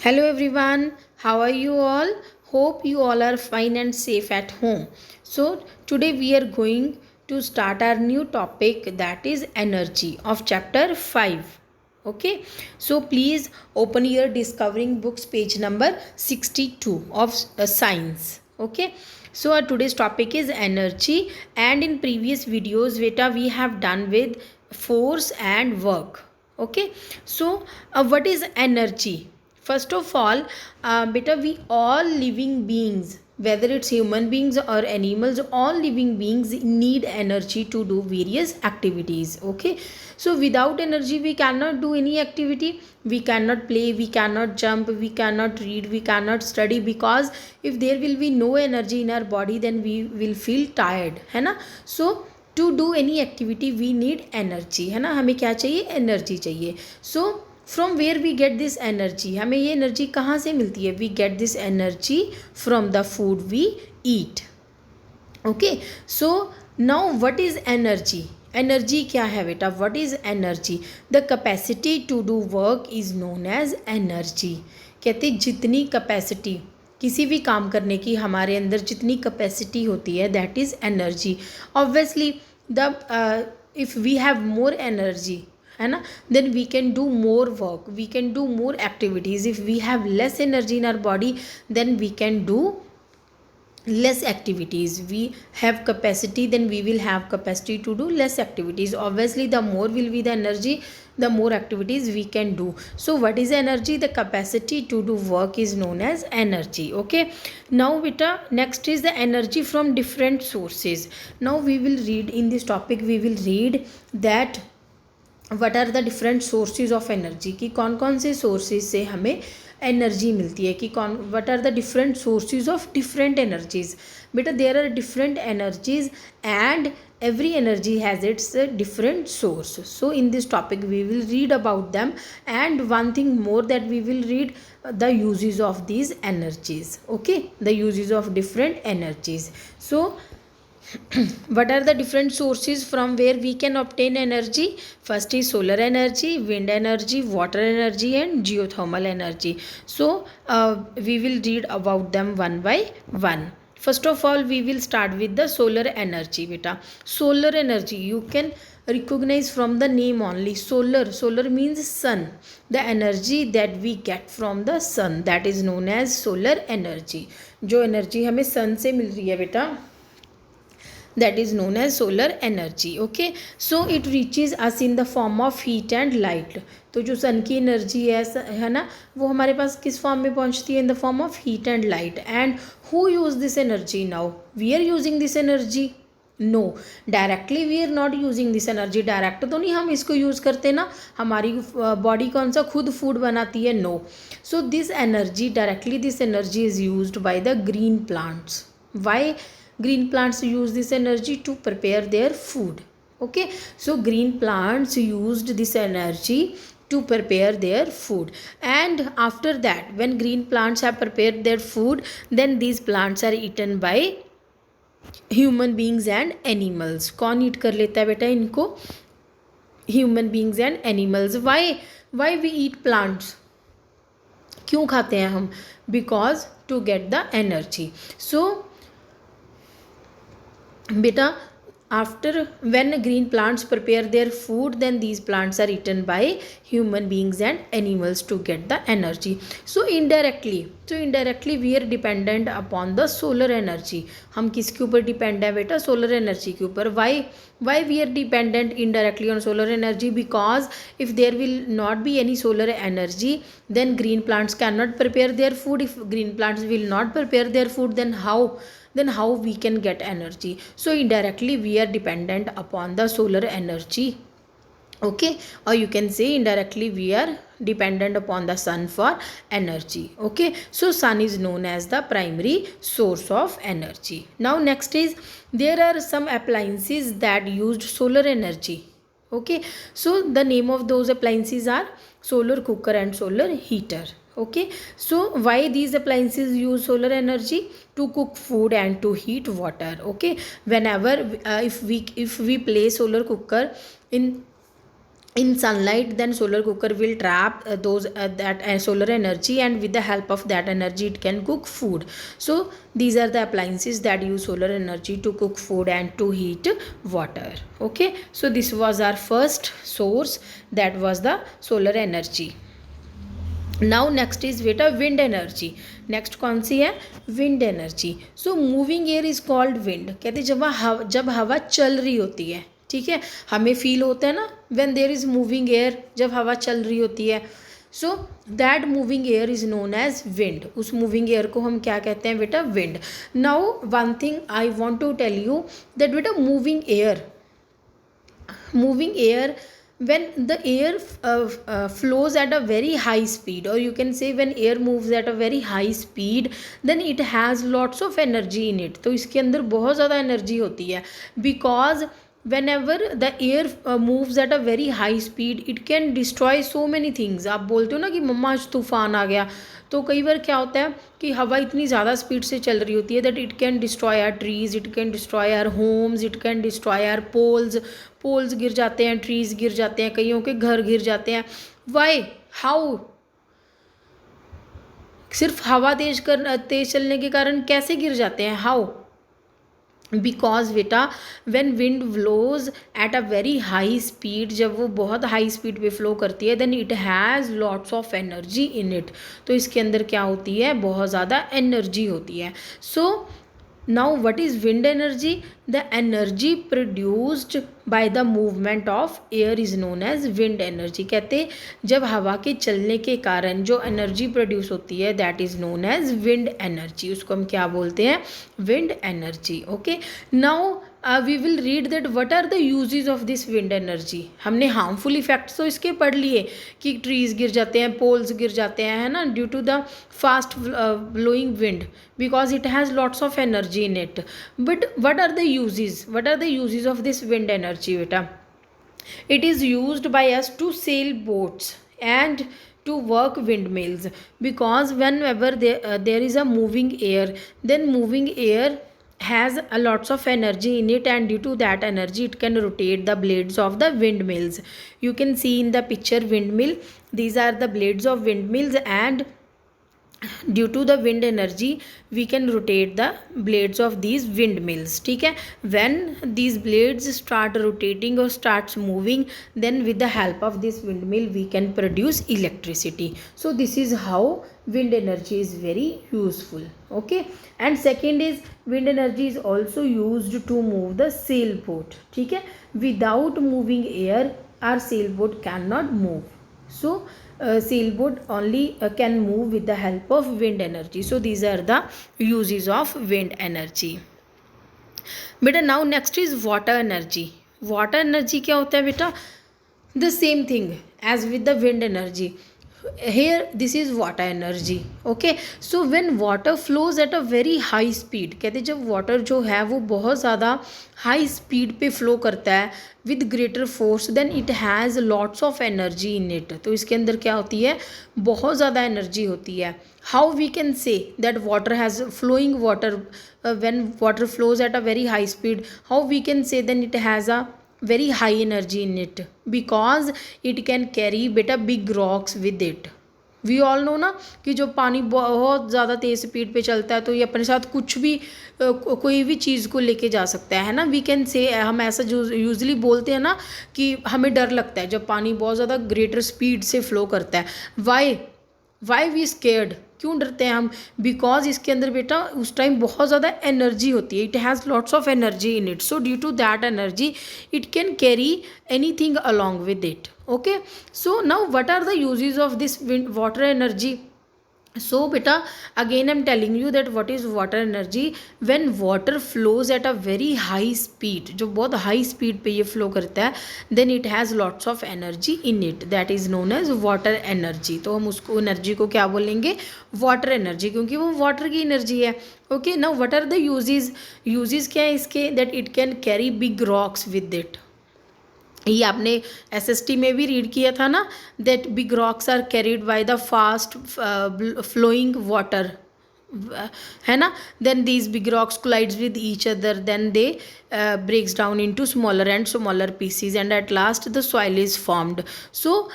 Hello everyone, how are you all? Hope you all are fine and safe at home. So, today we are going to start our new topic, that is energy of chapter 5. Okay, so please open your discovering books page number 62 of science. Okay, so our today's topic is energy, and in previous videos beta we have done with force and work. Okay, so what is energy? First of all, beta, we all living beings, whether it's human beings or animals, all living beings need energy to do various activities. Okay, so without energy we cannot do any activity. We cannot play, we cannot jump, we cannot read, we cannot study, because if there will be no energy in our body, then we will feel tired, है ना? So to do any activity we need energy, है ना? हमें क्या चाहिए? Energy चाहिए. So from where we get this energy? हमें ये एनर्जी कहाँ से मिलती है? We get this energy from the food we eat. Okay, so now what is energy? Energy क्या है बेटा? What is energy? The capacity to do work is known as energy. कहते जितनी कैपेसिटी किसी भी काम करने की हमारे अंदर जितनी कैपेसिटी होती है, that is energy. Obviously the if we have more energy, है ना, then we can do more work, we can do more activities. If we have less energy in our body, then we can do less activities. We have capacity, then we will have capacity to do less activities. Obviously the more will be the energy, the more activities we can do. So what is energy? The capacity to do work is known as energy. Okay, now beta, next is the energy from different sources. Now we will read in this topic, we will read that what are the different sources of energy, कि कौन कौन से sources से हमें energy मिलती है, कि कौन what are the different sources of different energies. बेटा there are different energies and every energy has its different source. So in this topic we will read about them, and one thing more, that we will read the uses of these energies. Okay, the uses of different energies. So what are the different sources from where we can obtain energy? First is solar energy, wind energy, water energy, and geothermal energy. So we will read about them one by one. First of all, we will start with the solar energy. Beta, solar energy you can recognize from the name only. Solar means sun. The energy that we get from the sun, that is known as solar energy. जो energy हमें sun से मिल रही है बेटा, that is known as solar energy. Okay, so it reaches us in the form of heat and light. तो जो सन की energy है ना, वो हमारे पास किस फॉर्म में पहुंचती है? In the form of heat and light. And who use this energy? Now we are using this energy. No, directly we are not using this energy. Direct तो नहीं हम इसको यूज़ करते ना, हमारी बॉडी कौन सा खुद फूड बनाती है? No. So this energy, directly this energy is used by the green plants. Why green plants use this energy? To prepare their food. Okay, so green plants used this energy to prepare their food, and after that, when green plants have prepared their food, then these plants are eaten by human beings and animals. कौन eat कर लेता है बेटा इनको? Human beings and animals. Why we eat plants? क्यों खाते हैं हम? Because to get the energy. So beta, after when green plants prepare their food, then these plants are eaten by human beings and animals to get the energy. So indirectly we are dependent upon the solar energy. हम किसके ऊपर depend है बेटा? Solar energy के ऊपर. why we are dependent indirectly on solar energy? Because if there will not be any solar energy, then green plants cannot prepare their food. If green plants will not prepare their food, then how we can get energy? So indirectly we are dependent upon the solar energy. Okay, or you can say indirectly we are dependent upon the sun for energy. Okay, so sun is known as the primary source of energy. Now next is, there are some appliances that used solar energy. Okay, so the name of those appliances are solar cooker and solar heater. Okay, so why these appliances use solar energy? To cook food and to heat water. Okay, whenever if we place solar cooker in in sunlight, then solar cooker will trap those that solar energy, and with the help of that energy it can cook food. So these are the appliances that use solar energy to cook food and to heat water. Okay, so this was our first source, that was the solar energy. Now next is बेटा wind energy. Next कौन सी है? Wind energy. So moving air is called wind. कहते जब हवा चल रही होती है, ठीक है, हमें फील होता है ना when there is moving air, जब हवा चल रही होती है. So that moving air is known as wind. उस मूविंग एयर को हम क्या कहते हैं बेटा? Wind. Now one thing I want to tell you that बेटा moving air when the air flows at a very high speed, or you can say when air moves at a very high speed, then it has lots of energy in it. तो इसके अंदर बहुत ज़्यादा energy होती है, because whenever the air moves at a very high speed it can destroy so many things. आप बोलते हो ना कि मम्मा आज तूफान आ गया, तो कई बार क्या होता है कि हवा इतनी ज़्यादा स्पीड से चल रही होती है that it can destroy our trees, it can destroy our homes, it can destroy our poles गिर जाते हैं, ट्रीज गिर जाते हैं, कईयों के घर गिर जाते हैं. वाई? हाउ? सिर्फ हवा तेज चलने के कारण कैसे गिर जाते हैं? हाउ? बिकॉज बेटा when wind blows at a very high speed, जब वो बहुत हाई स्पीड पे फ्लो करती है, then it has lots of energy in it. तो इसके अंदर क्या होती है? बहुत ज़्यादा एनर्जी होती है. So now what is wind energy? The energy produced by the movement of air is known as wind energy. कहते जब हवा के चलने के कारण जो एनर्जी प्रोड्यूस होती है that is known as wind energy. उसको हम क्या बोलते हैं? Wind energy. Okay, now we will read that what are the uses of this wind energy. हमने हार्मफुल इफेक्ट्स तो इसके पढ़ लिए कि ट्रीज गिर जाते हैं, पोल्स गिर जाते हैं, है ना, due to the fast blowing wind, because it has lots of energy in it. But what are the uses? What are the uses of this wind energy बेटा? It is used by us to sail boats and to work windmills, because whenever there is a moving air, then moving air has a lots of energy in it, and due to that energy it can rotate the blades of the windmills. You can see in the picture windmill, these are the blades of windmills, and due to the wind energy we can rotate the blades of these wind mills. ठीक है, when these blades start rotating और starts moving, then with the help of this wind mill we can produce electricity. So this is how wind energy is very useful. Okay, and second is wind energy is also used to move the sailboat. ठीक है, without moving air our sailboat cannot move. So sailboat only can move with the help of wind energy. So these are the uses of wind energy. बेटा now next is water energy. Water energy क्या होता है बेटा? The same thing as with the wind energy. Here this is water energy. Okay, so when water flows at a very high speed, कहते जब water जो है वो बहुत ज़्यादा high speed पे flow करता है with greater force, then it has lots of energy in it. तो इसके अंदर क्या होती है? बहुत ज़्यादा energy होती है. How we can say that water has flowing water, when water flows at a very high speed, how we can say then it has a very high energy in it? Because it can carry बेटा big rocks with it. We all know ना कि जो पानी बहुत ज़्यादा तेज़ speed पे चलता है तो ये अपने साथ कुछ भी कोई भी चीज़ को लेके जा सकता है ना. वी कैन से, हम ऐसा जो यूजली बोलते हैं ना कि हमें डर लगता है जब पानी बहुत ज़्यादा ग्रेटर स्पीड से फ्लो करता है. Why we scared? क्यों डरते हैं हम? बिकॉज इसके अंदर बेटा उस टाइम बहुत ज़्यादा एनर्जी होती है. It has lots of energy in it. So due to that energy it can carry anything along with it. Okay, so now what are the uses of this water energy? So beta again I'm telling you that what is water energy. When water flows at a very high speed, जो बहुत high speed पे ये flow करता है, then it has lots of energy in it, that is known as water energy. तो हम उसको energy को क्या बोलेंगे? water energy, क्योंकि वो water की energy है. Okay, now what are the uses क्या है इसके? that it can carry big rocks with it. ये आपने SST में भी रीड किया था ना, that big rocks are carried by the fast flowing water है ना. Then these big rocks collides with each other, then they breaks down into smaller and smaller pieces, and at last the soil is formed. So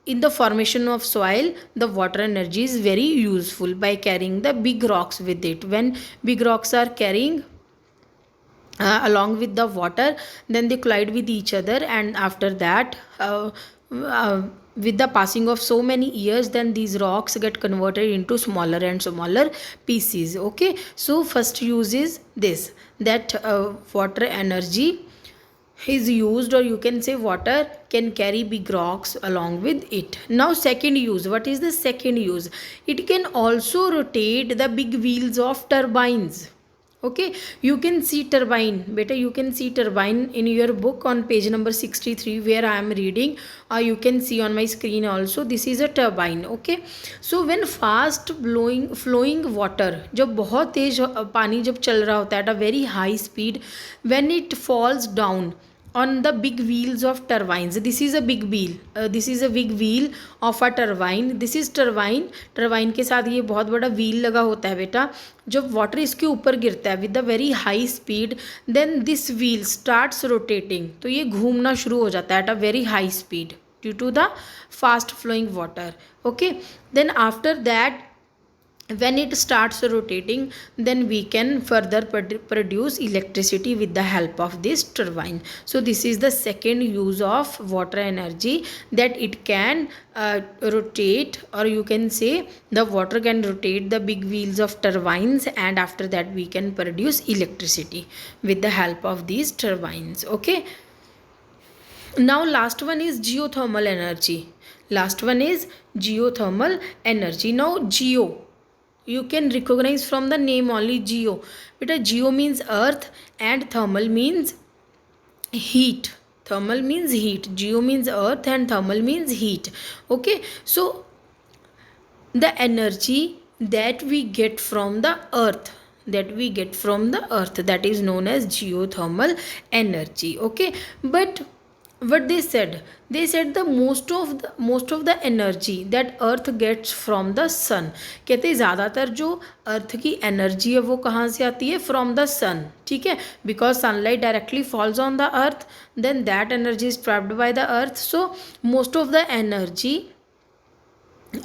in the formation of soil, the water energy is very useful by carrying the big rocks with it. When big rocks are carrying along with the water, then they collide with each other, and after that with the passing of so many years, then these rocks get converted into smaller and smaller pieces. Okay, so first use is this, that water energy is used, or you can say water can carry big rocks along with it. Now second use, what is the second use? It can also rotate the big wheels of turbines. Okay, you can see turbine, beta, you can see turbine in your book on page number 63 where I am reading, or you can see on my screen also. This is a turbine. Okay, so when fast blowing flowing water, जब बहुत तेज पानी जब चल रहा होता है at a very high speed, when it falls down on the big wheels of turbines, this is a big wheel, this is a big wheel of a turbine, this is turbine. turbine के साथ ये बहुत बड़ा wheel लगा होता है बेटा. जब water इसके ऊपर गिरता है with a very high speed, then this wheel starts rotating, तो ये घूमना शुरू हो जाता है at a very high speed due to the fast flowing water. Okay, then after that, when it starts rotating, then we can further produce electricity with the help of this turbine. So this is the second use of water energy, that it can rotate, or you can say the water can rotate the big wheels of turbines, and after that we can produce electricity with the help of these turbines. Okay, now last one is geothermal energy. Last one is geothermal energy. Now geo, you can recognize from the name only, geo. Beta, geo means earth and thermal means heat. Thermal means heat. Geo means earth and thermal means heat. Okay, so the energy that we get from the earth, that is known as geothermal energy. Okay, but what they said the most of the energy that earth gets from the sun. कहते हैं ज़्यादातर जो अर्थ की energy है वो कहाँ से आती है? From the sun. ठीक है, because sunlight directly falls on the earth, then that energy is trapped by the earth. So most of the energy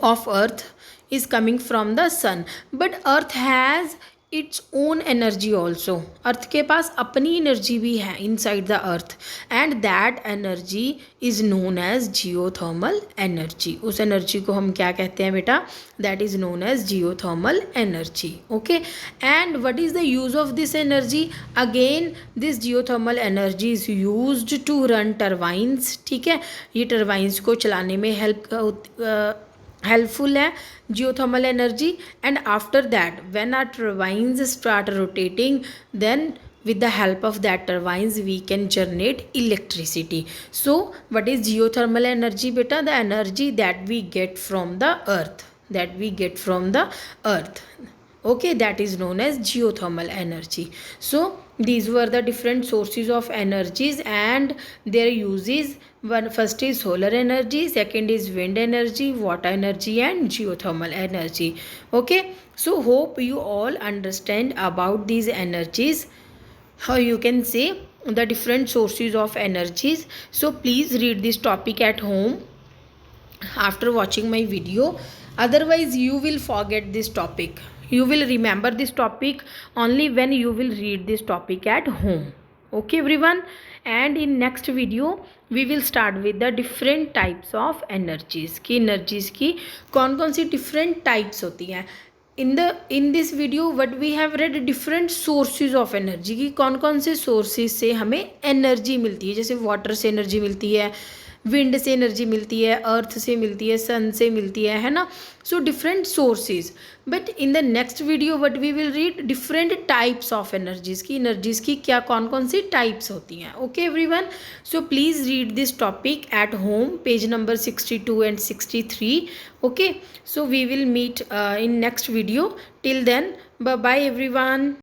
of earth is coming from the sun, but earth has its own energy also. अर्थ के पास अपनी energy भी है inside the earth, and that energy is known as geothermal energy. उस energy को हम क्या कहते हैं बेटा? That is known as geothermal energy. Okay, and what is the use of this energy? Again, this geothermal energy is used to run turbines. ठीक है, ये turbines को चलाने में helpful है geothermal energy. And after that, when our turbines start rotating, then with the help of that turbines we can generate electricity. So what is geothermal energy beta? The energy that we get from the earth, okay, that is known as geothermal energy. So these were the different sources of energies and their uses. First is solar energy, second is wind energy, water energy, and geothermal energy. Okay, so hope you all understand about these energies, how you can say the different sources of energies. So please read this topic at home after watching my video, otherwise you will forget this topic. You will remember this topic only when you will read this topic at home. Okay everyone, and in next video we will start with the different types of energies की energies की कौन कौन सी different types होती हैं. in this video what we have read different sources of energy की कौन कौन से sources से हमें energy मिलती है. जैसे water से energy मिलती है, विंड से एनर्जी मिलती है, अर्थ से मिलती है, सन से मिलती है ना. So different sources. But in the next video what we will read different types of energies की क्या कौन कौन सी टाइप्स होती हैं. Okay everyone, so please read this topic at home, page number 62 and 63. Okay, so we will meet in next video. Till then, bye bye everyone.